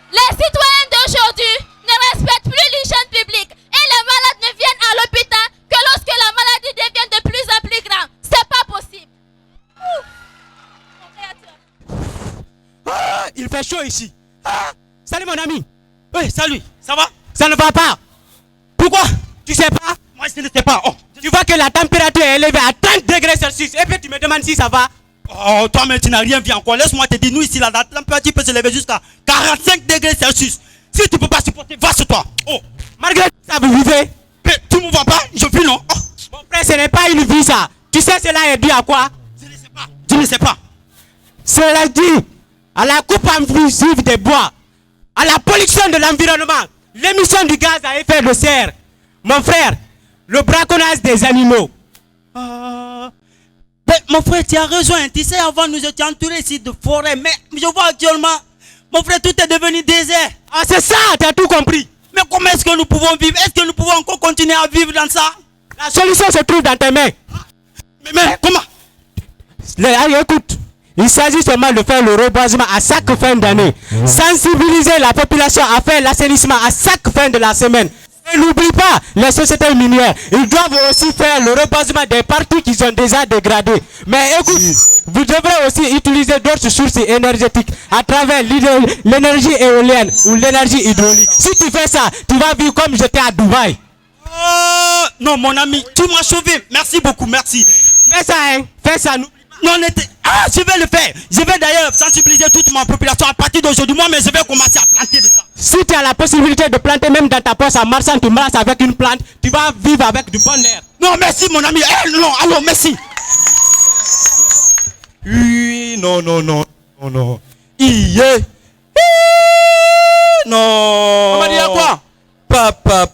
Les citoyens d'aujourd'hui ne respectent plus l'hygiène publique et les malades ne viennent à l'hôpital que lorsque la maladie devient de plus en plus grande. C'est pas possible. Ah, il fait chaud ici. Ah, salut mon ami. Oui, salut. Ça va? Ça ne va pas. Pourquoi? Tu sais pas? Moi je ne sais pas. Oh. Tu vois que la température est élevée à 30 degrés Celsius et puis tu me demandes si ça va? Oh, toi mais tu n'as rien vu encore. Laisse-moi te dire, nous ici la température peut se lever jusqu'à 45 degrés Celsius. Si tu ne peux pas supporter, va sur toi. Oh, malgré ça vous vivez. Mais tu ne me vois pas? Je vis non. Oh. Mon frère, ce n'est pas une vie ça. Tu sais cela est dû à quoi? Je ne sais pas. Tu ne sais pas. Cela dit à la coupe abusive des bois, à la pollution de l'environnement, l'émission du gaz à effet de serre. Mon frère, le braconnage des animaux. Mais mon frère, tu as raison. Tu sais, avant nous étions entourés ici de forêts, mais je vois actuellement, mon frère, tout est devenu désert. Ah, c'est ça, tu as tout compris. Mais comment est-ce que nous pouvons vivre? Est-ce que nous pouvons encore continuer à vivre dans ça? La solution se trouve dans tes mains. Mais comment? Écoute. Il s'agit seulement de faire le reboisement à chaque fin d'année. Sensibiliser la population à faire l'assainissement à chaque fin de la semaine. Et n'oublie pas, les sociétés minières, ils doivent aussi faire le reboisement des parties qui sont déjà dégradées. Mais écoute, vous devrez aussi utiliser d'autres sources énergétiques à travers l'énergie éolienne ou l'énergie hydraulique. Si tu fais ça, tu vas vivre comme j'étais à Dubaï. Oh, non mon ami, tu m'as sauvé. Merci beaucoup, merci. Fais ça, hein. Fais ça, nous. Non, je vais le faire. Je vais d'ailleurs sensibiliser toute ma population à partir d'aujourd'hui. Moi, mais je vais commencer à planter de ça. Si tu as la possibilité de planter même dans ta poche en marchant, tu marches avec une plante, tu vas vivre avec du bon air. Non, merci mon ami. Non, allô, merci. Oui, non. Non. On m'a dit à quoi? Papa.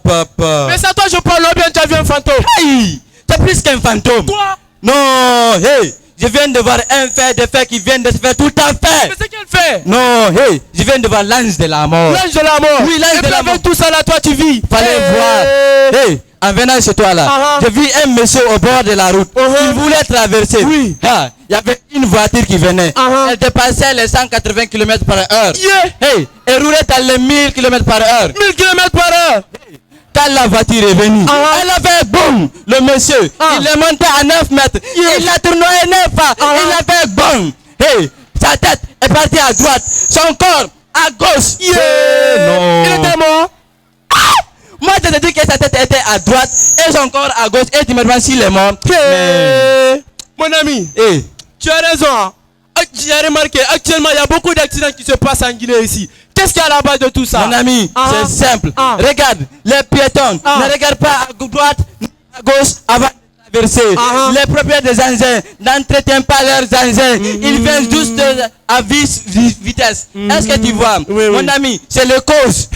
Mais ça toi je parle bien, tu as vu un fantôme. Hey, c'est plus qu'un fantôme. Quoi? Non, hey. Je viens de voir un fait de fait qui vient de se faire tout à fait. Mais c'est quel fait? Non, hey, je viens de voir l'ange de la mort. L'ange de la mort? Oui, l'ange de la mort. Et tout ça là, toi tu vis. Fallait voir. Hey, en venant chez toi là, j'ai vu un monsieur au bord de la route. Il voulait traverser. Oui. Il y avait une voiture qui venait. Elle dépassait les 180 km par heure. Hey, elle roulait dans les 1000 km par heure. 1000 km par heure. Quand la voiture est venue, elle avait boum, le monsieur, il est monté à 9 mètres, il a tourné 9 fois, il a fait boum, hey, sa tête est partie à droite, son corps à gauche, non. Il était mort. Moi je te dis que sa tête était à droite et son corps à gauche et tu me demandes s'il est mort. Mon ami, tu as raison. J'ai remarqué, actuellement il y a beaucoup d'accidents qui se passent en Guinée ici. Qu'est-ce qu'il y a à la base de tout ça? Mon ami, c'est simple. Regarde, les piétons ne regardent pas à droite, à gauche avant de versé. Les propriétaires des engins n'entretiennent pas leurs engins. Ils viennent juste à vitesse. Est-ce que tu vois? Mon ami, c'est le cause.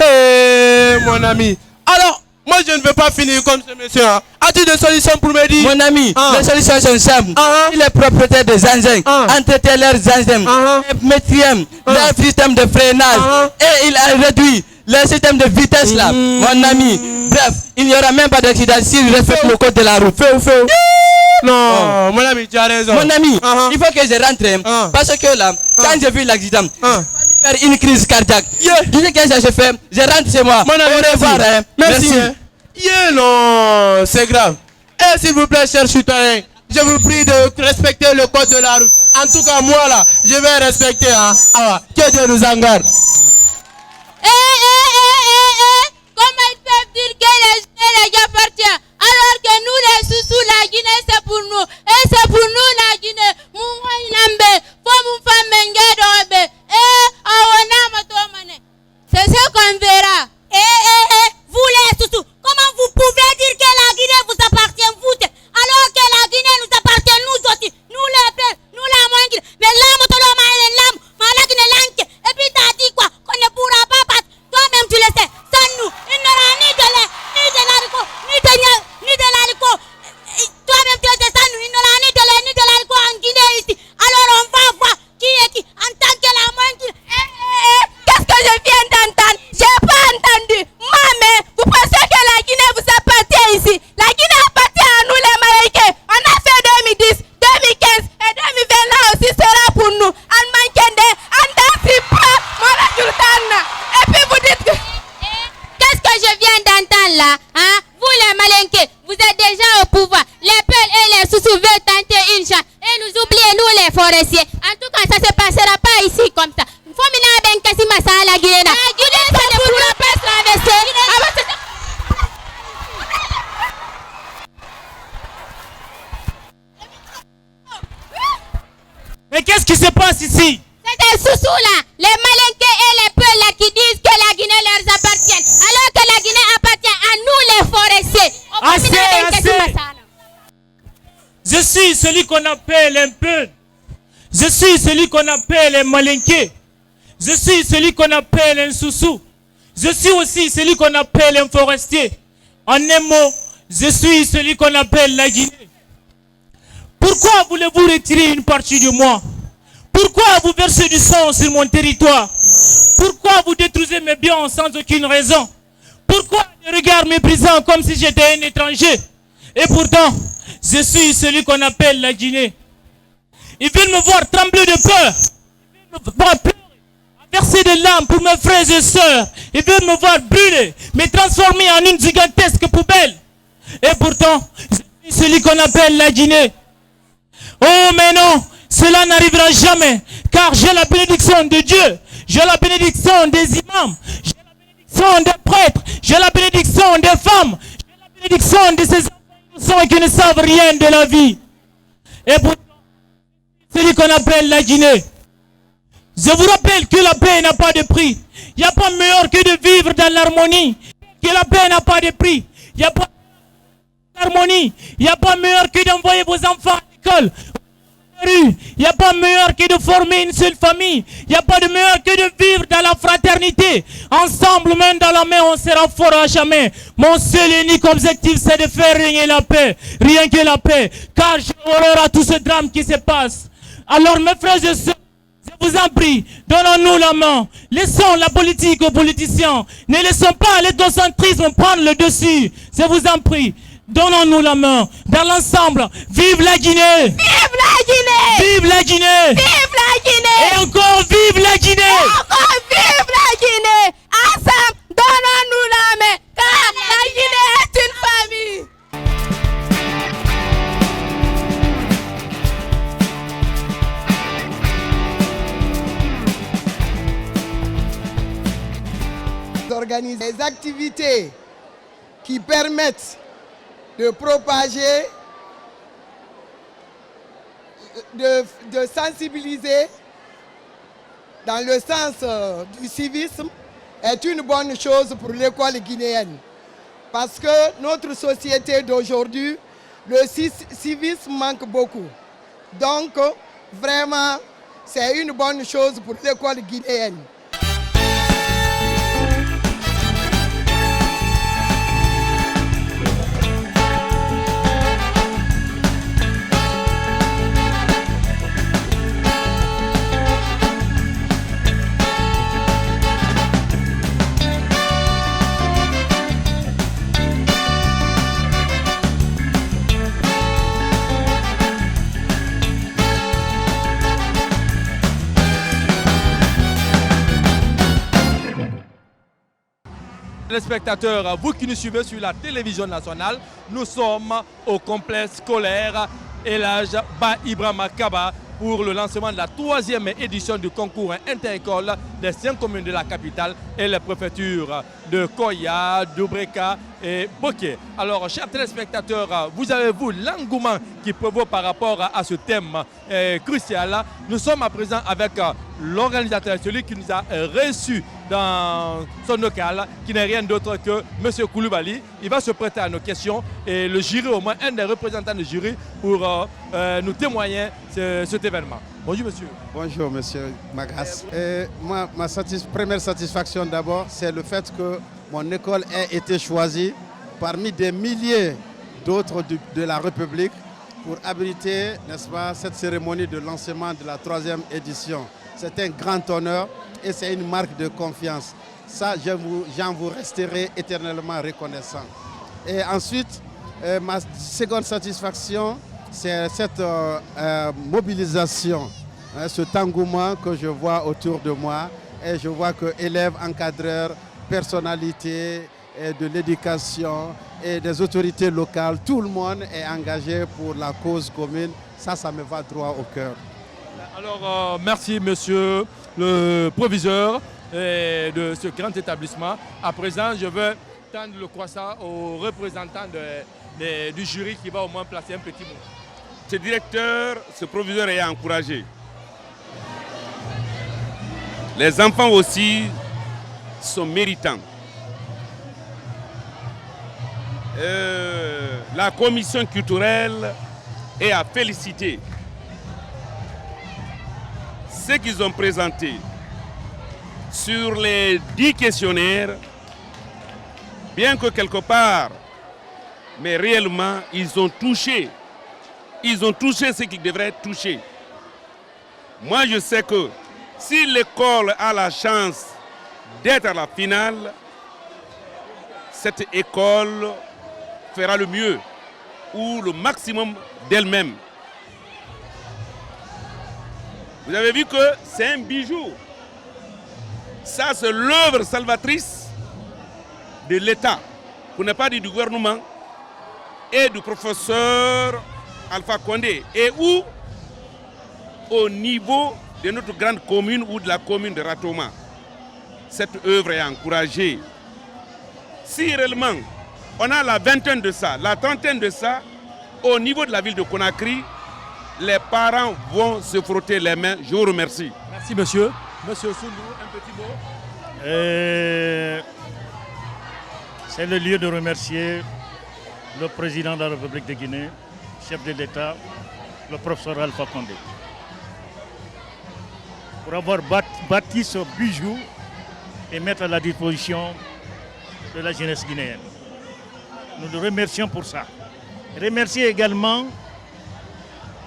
Mon ami. Alors, moi je ne veux pas finir comme ce monsieur. As-tu des solutions pour me dire? Mon ami, les solutions sont simples. Les propriétaires des engins entretiennent leurs engins, mettent leur système de freinage et il a réduit le système de vitesse là. Mon ami, bref, il n'y aura même pas d'accident s'il respecte le code de la route. Non, mon ami, tu as raison. Mon ami, il faut que je rentre parce que là, quand j'ai vu l'accident, faire une crise cardiaque. Tu sais qu'est-ce que je fais? Je rentre chez moi. Mon ami, au revoir. Merci. Non, c'est grave. Et s'il vous plaît, chers citoyens, je vous prie de respecter le code de la route. En tout cas, moi là, je vais respecter. Que Dieu nous en garde. Comment ils peuvent dire que les appartiennent alors que nous les sous la Guinée c'est pour nous et c'est pour nous la Guinée. C'est ce qu'on verra. Vous les sous, comment vous pouvez dire que la Guinée vous appartient vous alors que la Guinée nous appartient nous aussi, nous les peuples, nous la moindre. Mais l'âme de l'homme est l'âme, mais la Guinée l'anque. Et puis t'as dit quoi? Qu'on ne pourra pas battre. Toi-même tu le sais. Sans nous, il n'y aura ni de lait, ni de l'haricot, ni de l'haricot. Toi-même tu le sais, sans nous, il n'y aura ni de lait, ni de l'haricot en Guinée ici. Alors on va voir qui est qui en tant que la moindre. Qu'est-ce que je viens d'entendre? J'ai pas entendu. Maman, vous pensez que la Guinée vous appartient ici? La Guinée appartient à nous les Malayais. On a fait 2010, 2015 et 2020 là aussi sera pour nous. En Mankende, en Dansipa, Moradultana. Et puis vous dites que... Qu'est-ce que je viens d'entendre là? Vous les Malinqués, vous êtes déjà au pouvoir. Les peuls et les sous veulent tenter une chance et nous oublier nous les forestiers. En tout cas, ça se passera pas ici comme ça. Fomina ben Kasima sa la Guinée. La Guinée c'est pour la paix traversée. Mais qu'est-ce qui se passe ici? C'est des sous là, les Malinqués et les peuls là qui disent que la Guinée leur appartient, alors que la Guinée appartient à nous les forestiers. Assez. Je suis celui qu'on appelle un peu. Je suis celui qu'on appelle un malinqué. Je suis celui qu'on appelle un soussou. Je suis aussi celui qu'on appelle un forestier. En un mot, je suis celui qu'on appelle la Guinée. Pourquoi voulez-vous retirer une partie de moi? Pourquoi vous versez du sang sur mon territoire? Pourquoi vous détruisez mes biens sans aucune raison? Pourquoi des regards méprisants comme si j'étais un étranger? Et pourtant, je suis celui qu'on appelle la Guinée. Ils veulent me voir trembler de peur. Ils veulent me voir pleurer, verser des larmes pour mes frères et sœurs. Ils veulent me voir brûler, me transformer en une gigantesque poubelle. Et pourtant, je suis celui qu'on appelle la Guinée. Oh mais non, cela n'arrivera jamais, car j'ai la bénédiction de Dieu, j'ai la bénédiction des imams, j'ai la bénédiction des prêtres, j'ai la bénédiction des femmes, j'ai la bénédiction de ces enfants qui ne savent rien de la vie. Et pourtant, celui qu'on appelle la Guinée. Je vous rappelle que la paix n'a pas de prix. Il n'y a pas meilleur que de vivre dans l'harmonie. Que la paix n'a pas de prix. Il n'y a pas d'harmonie. Il n'y a pas meilleur que d'envoyer vos enfants à l'école. Il n'y a pas meilleur que de former une seule famille. Il n'y a pas de meilleur que de vivre dans la fraternité. Ensemble, main dans la main, on sera fort à jamais. Mon seul et unique objectif, c'est de faire régner la paix. Rien que la paix. Car j'ai horreur à tout ce drame qui se passe. Alors, mes frères et sœurs, je vous en prie, donnons-nous la main. Laissons la politique aux politiciens. Ne laissons pas l'ethocentrisme prendre le dessus. Je vous en prie. Donnons-nous la main. Dans l'ensemble, vive la Guinée! Vive la Guinée! Vive la Guinée! Vive la Guinée! Et encore vive la Guinée! Encore vive la Guinée! Ensemble, donnons-nous la main, car la Guinée est une famille! Organise des activités qui permettent de propager, de sensibiliser dans le sens du civisme est une bonne chose pour l'école guinéenne. Parce que notre société d'aujourd'hui le civisme manque beaucoup. Donc, vraiment, c'est une bonne chose pour l'école guinéenne. Les spectateurs, vous qui nous suivez sur la télévision nationale, nous sommes au complexe scolaire Elhadj Ba Ibrahima Kaba pour le lancement de la 3e édition du concours inter-école des 5 communes de la capitale et les préfectures de Koya, Doubreka et Boké. Alors, chers téléspectateurs, vous avez vu l'engouement qui prévaut par rapport à ce thème crucial. Nous sommes à présent avec l'organisateur, celui qui nous a reçus dans son local, qui n'est rien d'autre que M. Koulibaly. Il va se prêter à nos questions et le jury, au moins un des représentants du jury, pour nous témoigner cet événement. Bonjour monsieur. Bonjour monsieur Magas. Moi, ma première satisfaction d'abord, c'est le fait que mon école ait été choisie parmi des milliers d'autres de la République pour abriter, n'est-ce pas, cette cérémonie de lancement de la 3e édition. C'est un grand honneur et c'est une marque de confiance. Ça, j'en vous resterai éternellement reconnaissant. Et ensuite, ma seconde satisfaction, c'est cette mobilisation, cet engouement que je vois autour de moi. Et je vois que élèves, encadreurs, personnalités de l'éducation et des autorités locales, tout le monde est engagé pour la cause commune. Ça me va droit au cœur. Alors, merci monsieur le proviseur de ce grand établissement. À présent, je veux tendre le croissant aux représentants du jury qui va au moins placer un petit mot. Ce directeur, ce proviseur est encouragé. Les enfants aussi sont méritants. La commission culturelle est à féliciter. Ce qu'ils ont présenté sur les 10 questionnaires, bien que quelque part, mais réellement, ils ont touché ce qu'ils devraient toucher. Moi, je sais que si l'école a la chance d'être à la finale, cette école fera le mieux ou le maximum d'elle-même. Vous avez vu que c'est un bijou. Ça, c'est l'œuvre salvatrice de l'État, pour ne pas dire du gouvernement, et du professeur Alpha Condé. Et où, au niveau de notre grande commune ou de la commune de Ratoma, cette œuvre est encouragée. Si réellement on a la vingtaine de ça, la trentaine de ça, au niveau de la ville de Conakry, les parents vont se frotter les mains. Je vous remercie. Merci monsieur. Monsieur Soundou, un petit mot. C'est le lieu de remercier le président de la République de Guinée, chef de l'État, le professeur Alpha Condé, pour avoir bâti ce bijou et mettre à la disposition de la jeunesse guinéenne. Nous le remercions pour ça. Remercier également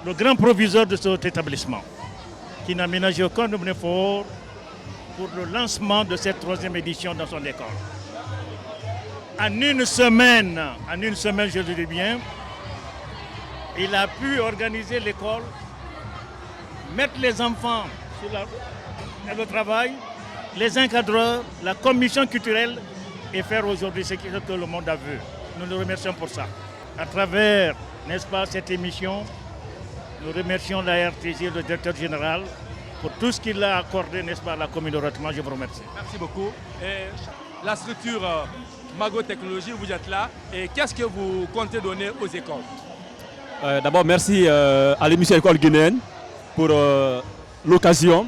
le grand proviseur de cet établissement, qui n'a ménagé aucun effort pour le lancement de cette 3e édition dans son école. En une semaine, je le dis bien, il a pu organiser l'école, mettre les enfants sur le travail, les encadreurs, la commission culturelle et faire aujourd'hui ce que le monde a vu. Nous le remercions pour ça. À travers, n'est-ce pas, cette émission, nous remercions la RTG, le directeur général, pour tout ce qu'il a accordé, n'est-ce pas, à la commune de Ratoma. Je vous remercie. Merci beaucoup. Et la structure Mago Technologie, vous êtes là. Et qu'est-ce que vous comptez donner aux écoles? D'abord, merci à l'émission École guinéenne pour l'occasion.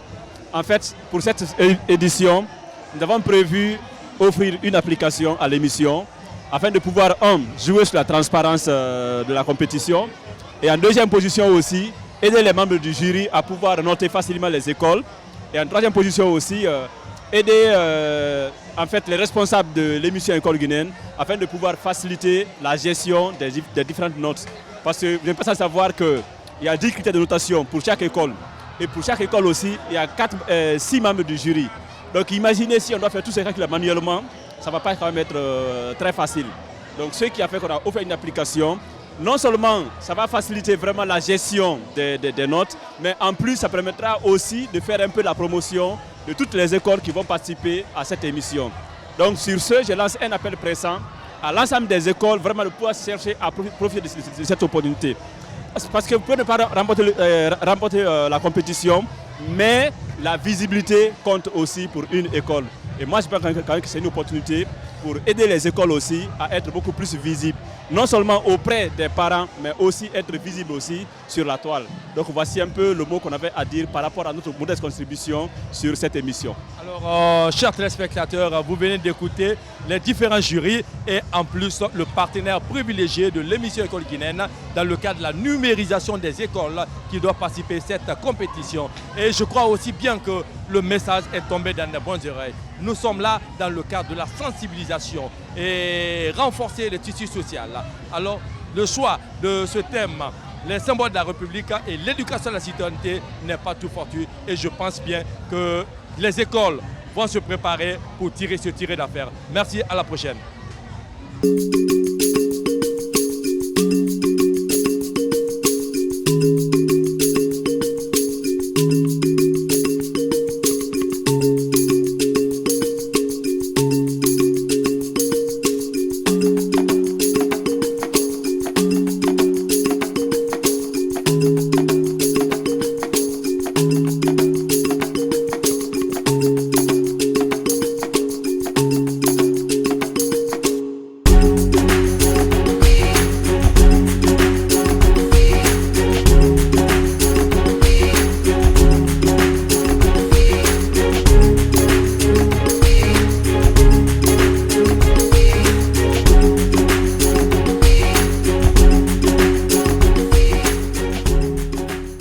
En fait, pour cette édition, nous avons prévu offrir une application à l'émission afin de pouvoir, jouer sur la transparence de la compétition. Et en deuxième position aussi, aider les membres du jury à pouvoir noter facilement les écoles. Et en troisième position aussi, aider en fait, les responsables de l'émission École guinéenne afin de pouvoir faciliter la gestion des différentes notes. Parce que je pense à savoir qu'il y a 10 critères de notation pour chaque école. Et pour chaque école aussi, il y a 6 membres du jury. Donc imaginez si on doit faire tous ces calculs manuellement, ça ne va pas quand même être très facile. Donc ce qui a fait qu'on a offert une application. Non seulement ça va faciliter vraiment la gestion des notes, mais en plus ça permettra aussi de faire un peu la promotion de toutes les écoles qui vont participer à cette émission. Donc sur ce, je lance un appel pressant à l'ensemble des écoles vraiment de pouvoir chercher à profiter de cette opportunité. Parce que vous pouvez ne pas remporter la compétition, mais la visibilité compte aussi pour une école. Et moi je pense quand même que c'est une opportunité pour aider les écoles aussi à être beaucoup plus visibles. Non seulement auprès des parents, mais aussi être visible aussi sur la toile. Donc voici un peu le mot qu'on avait à dire par rapport à notre modeste contribution sur cette émission. Alors, chers téléspectateurs, vous venez d'écouter les différents jurys et en plus le partenaire privilégié de l'émission École guinéenne dans le cadre de la numérisation des écoles qui doivent participer à cette compétition. Et je crois aussi bien que le message est tombé dans les bonnes oreilles. Nous sommes là dans le cadre de la sensibilisation et renforcer le tissu social. Alors, le choix de ce thème, les symboles de la République et l'éducation de la citoyenneté n'est pas tout fortuit. Et je pense bien que les écoles vont se préparer pour se tirer d'affaire. Merci, à la prochaine.